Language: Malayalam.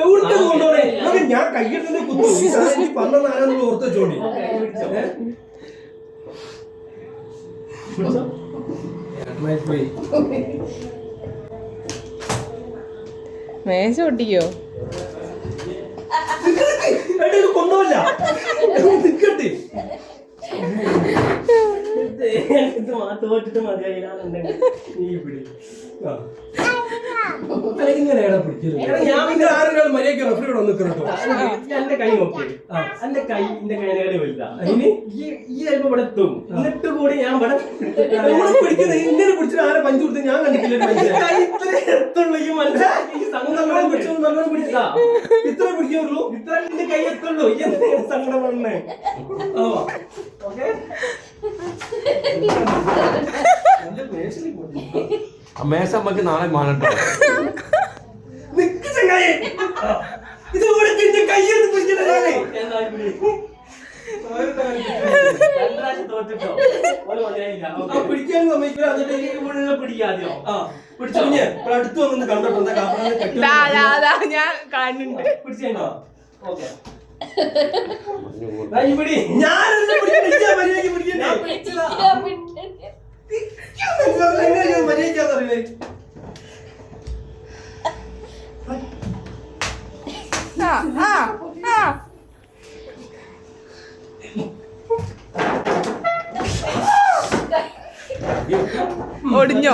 എവിടേക്ക് കൊണ്ടോണേ? ഞാൻ കയ്യിട്ടേ കുത്തു. പറഞ്ഞ ആരാന്നുള്ള ഓർത്ത് വെച്ചോണ്ടി. മേശ ഒട്ടിക്കോ? കൊണ്ടോല്ല നിക്കട്ടെ. തോറ്റിട്ട് മതിയായി. ഇങ്ങനെയാണ് പിടിച്ചത്. ഞാൻ പിന്നെ ആരെങ്കിലും മര്യാദ റെഫറിയോട് വന്ന് നിൽക്കണം. എന്റെ കൈ നോക്കി. എന്റെ കൈയുടെ വലുതാ. അതിന് ഈ ചിലപ്പോ ഇവിടെ എത്തും. എന്നിട്ട് കൂടി ഞാൻ ഇവിടെ പിടിക്കുന്നത് ഇങ്ങനെ പിടിച്ചിട്ട് ആരെ പഞ്ച് കൊടുത്ത് ഞാൻ കണ്ടിട്ടില്ല. ഇത്ര എത്തുള്ളൂ. ഈ മനസ്സിലാക്കി സങ്കടം പിടിച്ചത് നല്ലോണം പിടിച്ചതാ. ഇത്ര പിടിക്കുള്ളൂ. ഇത്ര എന്റെ കൈ എത്തുള്ളൂ. എന്തെങ്കിലും സങ്കടം വന്നേ. ഓക്കെ മേശ നമുക്ക് നാളെ മാനട്ടോ. പിടിക്കാൻ പിടിക്കാതെയോ അടുത്ത് വന്ന് കണ്ടോ ഞാൻ കാണുന്നുണ്ട്. പിടിച്ചോ. ഓക്കെ ഒടിഞ്ഞോ?